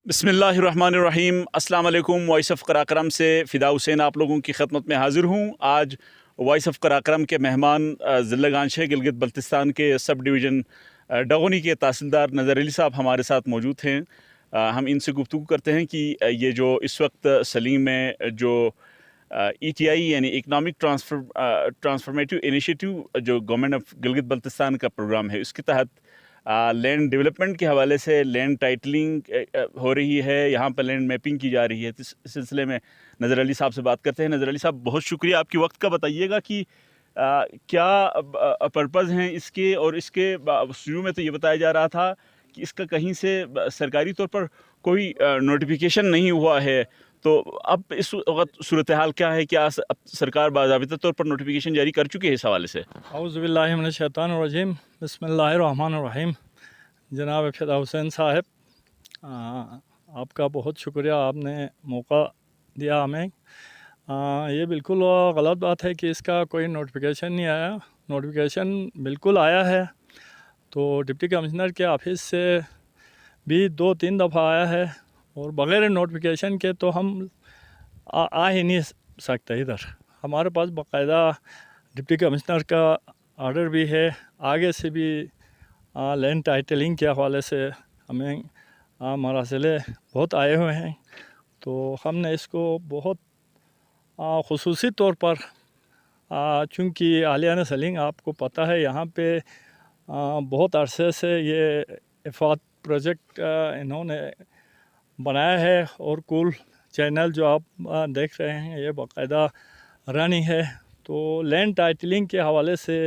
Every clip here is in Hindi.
बिस्मिल्लाहिर्रहमानिर्रहीम। अस्सलाम वालेकुम। वॉइस ऑफ कराकरम से फ़िदा हुसैन आप लोगों की खिदमत में हाज़िर हूँ। आज वॉइस ऑफ कराकरम के मेहमान ज़िला गांशे गिलगित बल्तिस्तान के सब डिवीज़न डगोनी के तहसीलदार नज़र अली साहब हमारे साथ मौजूद हैं। हम इनसे गुफ्तगू करते हैं कि ये जो इस वक्त सलीम में जो ETI यानी इकनॉमिक ट्रांसफॉर्मेटिव इनिशिएटिव जो गवर्नमेंट ऑफ गिलगित बल्तिस्तान का प्रोग्राम है, उसके तहत लैंड डेवलपमेंट के हवाले से लैंड टाइटलिंग हो रही है, यहाँ पर लैंड मैपिंग की जा रही है। इस सिलसिले में नज़र अली साहब से बात करते हैं। नज़र अली साहब, बहुत शुक्रिया आपकी वक्त का। बताइएगा कि क्या पर्पज़ हैं इसके, और इसके शुरू में तो ये बताया जा रहा था कि इसका कहीं से सरकारी तौर पर कोई नोटिफिकेशन नहीं हुआ है, तो अब इस वक्त सूरत हाल क्या है? क्या सरकार बाज़ाबिता तौर पर नोटिफिकेशन जारी कर चुकी है इस हवाले से? औज़ुबिल्लाहि मिनश्शैतानिर्रजीम, बिस्मिल्लाहिर्रहमानिर्रहीम। जनाब फ़िदा हुसैन साहब, आपका बहुत शुक्रिया, आपने मौका दिया हमें। ये बिल्कुल गलत बात है कि इसका कोई नोटिफिकेशन नहीं आया। नोटिफिकेशन बिल्कुल आया है, तो डिप्टी कमिश्नर के ऑफिस से भी 2-3 दफ़ा आया है, और बग़ैर नोटिफिकेशन के तो हम आ ही नहीं सकते इधर। हमारे पास बाकायदा डिप्टी कमिश्नर का ऑर्डर भी है। आगे से भी लैंड टाइटलिंग के हवाले से हमें मरासिले बहुत आए हुए हैं, तो हमने इसको बहुत ख़ुसूसी तौर पर, चूँकि आलियाना सलिंग आपको पता है यहाँ पे बहुत अरसे से ये इफ़ाद प्रोजेक्ट इन्होंने बनाया है, और कुल चैनल जो आप देख रहे हैं ये बाकायदा रनिंग है। तो लैंड टाइटलिंग के हवाले से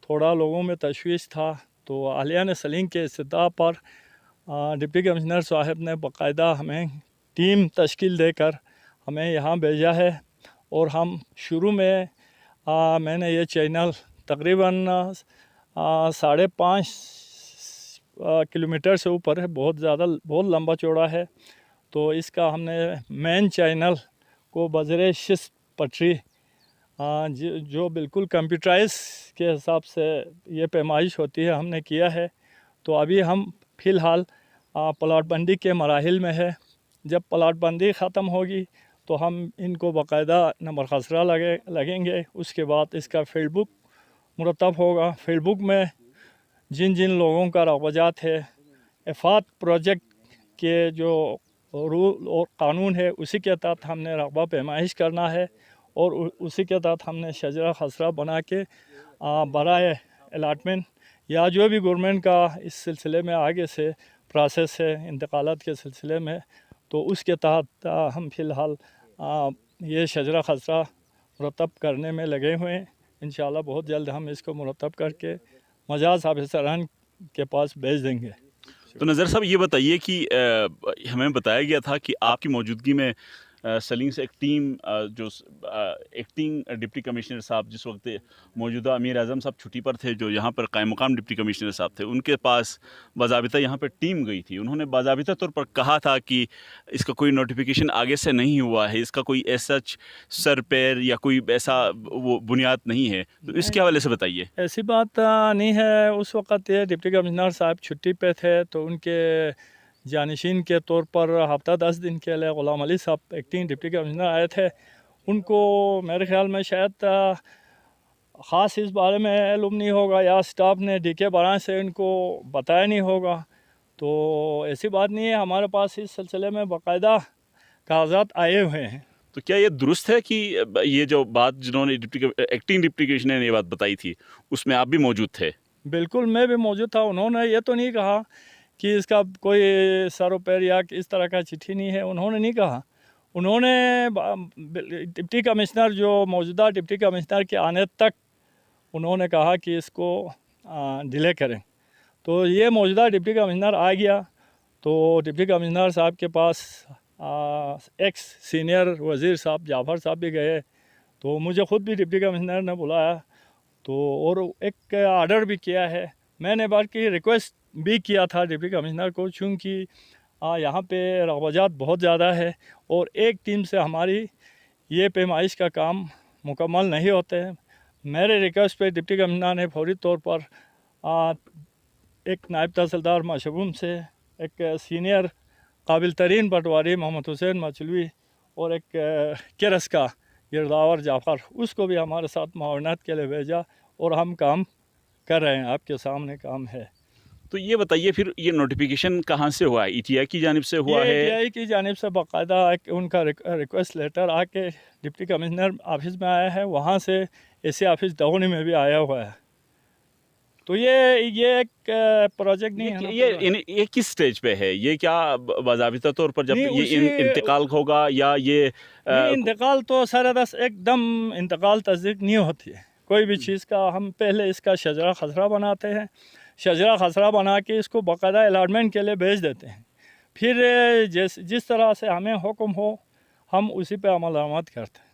थोड़ा लोगों में तशवीश था, तो आलियाना सलिंग के इस्तदा पर डिप्टी कमिश्नर साहब ने बाकायदा हमें टीम तश्कील देकर हमें यहाँ भेजा है। और हम शुरू में मैंने ये चैनल तकरीबन 5.5 किलोमीटर से ऊपर है, बहुत लंबा चौड़ा है। तो इसका हमने मेन चैनल को बज़रे शिस्त पटरी जो बिल्कुल कंप्यूटराइज के हिसाब से ये पैमाइश होती है, हमने किया है। तो अभी हम फ़िलहाल प्लाट बंदी के मराहिल में है। जब प्लाट बंदी ख़त्म होगी तो हम इनको बाकायदा नंबर खसरा लगेंगे। उसके बाद इसका फील्ड बुक मुरतब होगा। फील्ड बुक में जिन जिन लोगों का रवाजात है, इफ़ाद प्रोजेक्ट के जो रूल और क़ानून है, उसी के तहत हमने रकबा पैमाइश करना है, और उसी के तहत हमने शजरा खसरा बना के बराए अलाटमेंट या जो भी गवर्नमेंट का इस सिलसिले में आगे से प्रोसेस है इंतकालात के सिलसिले में, तो उसके तहत हम फ़िलहाल ये शजरा खसरा मुरतब करने में लगे हुए हैं। इंशाअल्लाह बहुत जल्द हम इसको मुरतब करके मजाज ऑफिसरान के पास भेज देंगे। तो नज़र साहब, ये बताइए कि हमें बताया गया था कि आपकी मौजूदगी में सलीम से एक टीम जो एक्टिंग डिप्टी कमिश्नर साहब जिस वक्त मौजूदा अमीर आज़म साहब छुट्टी पर थे, जो यहाँ पर कायम मकाम डिप्टी कमिश्नर साहब थे, उनके पास बाज़ाबिता यहाँ पर टीम गई थी। उन्होंने बाज़ाबिता तौर पर कहा था कि इसका कोई नोटिफिकेशन आगे से नहीं हुआ है, इसका कोई ऐसा सर पैर या कोई ऐसा वो बुनियाद नहीं है। तो इसके हवाले से बताइए। ऐसी बात नहीं है। उस वक़्त ये डिप्टी कमिश्नर साहब छुट्टी पे थे, तो उनके जानशीन के तौर पर हफ़्ता 10 दिन के लिए ग़ुलाम अली साहब एक्टिंग डिप्टी कमिश्नर आए थे। उनको मेरे ख़्याल में शायद ख़ास इस बारे में मालूम नहीं होगा, या स्टाफ ने DK बराह से इनको बताया नहीं होगा। तो ऐसी बात नहीं है, हमारे पास इस सिलसिले में बाकायदा कागज़ात आए हुए हैं। तो क्या ये दुरुस्त है कि ये जो बात जिन्होंने एक्टिंग डिप्टी कमिश्नर ने ये बात बताई थी, उसमें आप भी मौजूद थे? बिल्कुल, मैं भी मौजूद था। उन्होंने ये तो नहीं कहा कि इसका कोई सर पैर या इस तरह का चिट्ठी नहीं है, उन्होंने नहीं कहा। उन्होंने डिप्टी कमिश्नर जो मौजूदा डिप्टी कमिश्नर के आने तक उन्होंने कहा कि इसको डिले करें। तो ये मौजूदा डिप्टी कमिश्नर आ गया, तो डिप्टी कमिश्नर साहब के पास एक्स सीनियर वज़ीर साहब जाफ़र साहब भी गए, तो मुझे ख़ुद भी डिप्टी कमिश्नर ने बुलाया, तो और एक ऑर्डर भी किया है। मैंने बाकी रिक्वेस्ट भी किया था डिप्टी कमिश्नर को, चूँकि यहाँ पे रवाजात बहुत ज़्यादा है, और एक टीम से हमारी ये पैमाइश का काम मुकम्मल नहीं होते हैं। मेरे रिक्वेस्ट पे डिप्टी कमिश्नर ने फौरी तौर पर एक नायब तहसीलदार माशगुम से एक सीनियर काबिल तरीन पटवारी मोहम्मद हुसैन मचलवी और एक केरस का गिरदावर जाफ़र, उसको भी हमारे साथ मावनत के लिए भेजा और हम काम कर रहे हैं। आपके सामने काम है। तो ये बताइए फिर ये नोटिफिकेशन कहाँ से हुआ है? ईटीआई की जानिब से हुआ है? ईटीआई की जानिब से बाकायदा एक उनका रिक्वेस्ट लेटर आके डिप्टी कमिश्नर ऑफिस में आया है, वहाँ से एसी ऑफिस दगोनी में भी आया हुआ है। तो ये एक प्रोजेक्ट नहीं है ना। ये किस स्टेज पे है? ये क्या बाज़ाबिता तौर पर जब नहीं, ये इंतकाल होगा या ये नहीं, इंतकाल तो सरदस एकदम इंतकाल तस्दीक नहीं होती है कोई भी चीज़ का। हम पहले इसका शजरा खसरा बनाते हैं, शजरा खसरा बना के इसको बाकायदा अलाटमेंट के लिए भेज देते हैं। फिर जिस तरह से हमें हुक्म हो हम उसी पे अमल दरामद करते हैं।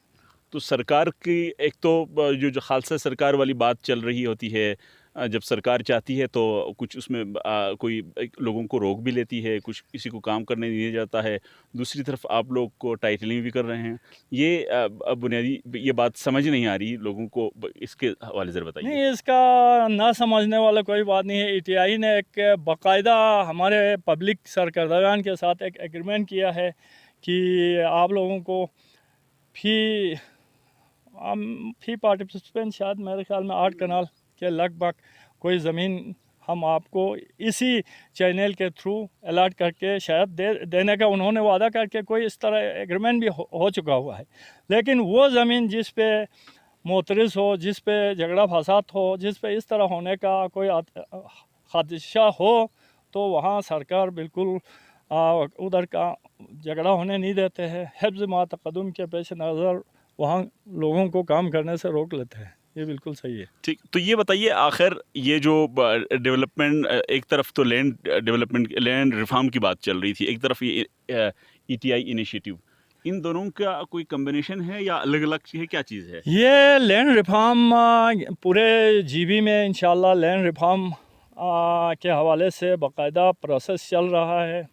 तो सरकार की एक तो जो खालसा सरकार वाली बात चल रही होती है, जब सरकार चाहती है तो कुछ उसमें कोई लोगों को रोक भी लेती है, कुछ किसी को काम करने नहीं दिया जाता है। दूसरी तरफ आप लोग को टाइटलिंग भी कर रहे हैं। ये बुनियादी ये बात समझ नहीं आ रही लोगों को, इसके हवाले से बताइए। नहीं, इसका ना समझने वाला कोई बात नहीं है। ईटीआई ने एक बाकायदा हमारे पब्लिक सरकर्दारान के साथ एक एग्रीमेंट किया है कि आप लोगों को फी पार्टिसिपेंट शायद मेरे ख्याल में 8 कनाल के लगभग कोई ज़मीन हम आपको इसी चैनल के थ्रू अलाट करके शायद देने का उन्होंने वादा करके कोई इस तरह एग्रीमेंट भी हो चुका हुआ है। लेकिन वो ज़मीन जिस पे मोतरज़ हो, जिस पे झगड़ा फसाद हो, जिस पे इस तरह होने का कोई खदशा हो, तो वहाँ सरकार बिल्कुल उधर का झगड़ा होने नहीं देते हैं। हिफ्ज़ मातक़द्दुम के पेश नज़र वहाँ लोगों को काम करने से रोक लेते हैं। ये बिल्कुल सही है। ठीक, तो ये बताइए आखिर ये जो डेवलपमेंट, एक तरफ तो लैंड डेवलपमेंट, लैंड रिफॉर्म की बात चल रही थी, एक तरफ ये ईटीआई इनिशिएटिव, इन दोनों का कोई कम्बिनेशन है या अलग अलग है? क्या चीज़ है ये लैंड रिफॉर्म? पूरे जीबी में इंशाल्लाह लैंड रिफॉर्म के हवाले से बाकायदा प्रोसेस चल रहा है।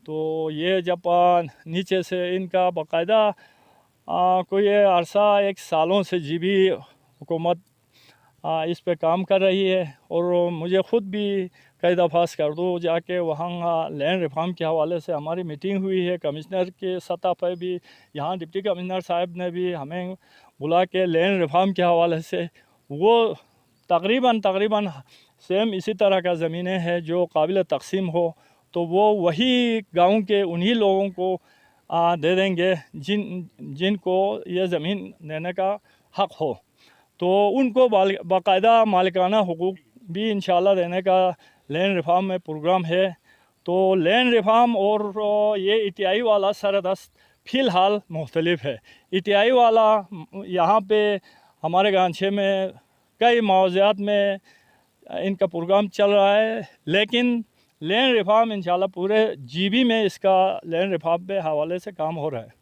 तो ये जब नीचे से इनका बाकायदा कोई अरसा 1 सालों से जीबी हुकूमत इस पे काम कर रही है और मुझे ख़ुद भी कई दफ़ा स्कर्दू जाके वहाँ लैंड रिफॉर्म के हवाले से हमारी मीटिंग हुई है। कमिश्नर के सतह पर भी, यहाँ डिप्टी कमिश्नर साहब ने भी हमें बुला के लैंड रिफॉर्म के हवाले से, वो तकरीबन सेम इसी तरह का ज़मीनें हैं जो काबिल तकसीम हो, तो वो वही गाँव के उन्हीं लोगों को दे देंगे जिनको ये ज़मीन देने का हक़ हो। तो उनको बाकायदा मालिकाना हुकूक भी इंशाल्लाह देने का लैंड रिफॉर्म में प्रोग्राम है। तो लैंड रिफॉर्म और ये ईटीआई वाला सरदस्त फ़िलहाल मुख्तलिफ है। ईटीआई वाला यहाँ पे हमारे गांछे में कई मौज़ूआत में इनका प्रोग्राम चल रहा है, लेकिन लैंड रिफॉर्म इंशाल्लाह पूरे जीबी में इसका लैंड रिफॉर्म के हवाले से काम हो रहा है।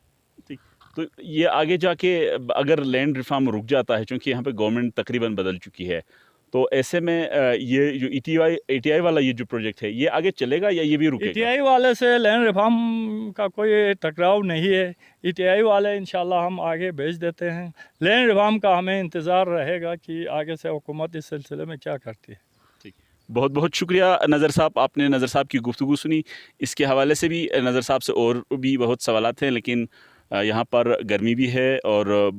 तो ये आगे जाके अगर लैंड रिफॉर्म रुक जाता है, क्योंकि यहाँ पे गवर्नमेंट तकरीबन बदल चुकी है, तो ऐसे में ये जो ईटीआई वाला ये जो प्रोजेक्ट है ये आगे चलेगा या ये भी रुकेगा? ईटीआई वाले से लैंड रिफॉर्म का कोई टकराव नहीं है। ईटीआई वाले इंशाल्लाह हम आगे भेज देते हैं। लैंड रिफॉर्म का हमें इंतज़ार रहेगा कि आगे से हुकूमत इस सिलसिले में क्या करती है। ठीक, बहुत बहुत शुक्रिया नज़र साहब, आपने नज़र साहब की गुफ्तगू सुनी। इसके हवाले से भी नज़र साहब से और भी बहुत सवालात हैं, लेकिन यहाँ पर गर्मी भी है और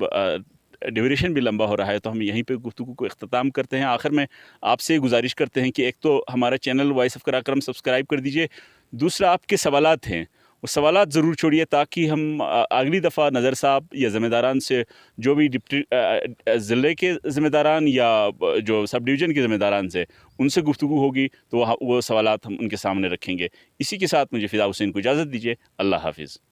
ड्यूरेशन भी लंबा हो रहा है, तो हम यहीं पे गुफ्तगू को इख्तिताम करते हैं। आखिर में आपसे गुजारिश करते हैं कि एक तो हमारा channel voice of Karakoram subscribe कर दीजिए, दूसरा आपके सवालात हैं वो सवालात ज़रूर छोड़िए, ताकि हम अगली दफ़ा नज़र साहब या ज़िम्मेदारान से, जो भी डिप्टी ज़िले के ज़िम्मेदारान या जो सब डिवीज़न के ज़िम्मेदारान से उनसे गुफ्तगू होगी, तो वो सवालात हम उनके सामने रखेंगे। इसी के साथ मुझे फ़िदा हुसैन को इजाज़त दीजिए। अल्लाह हाफ़िज़।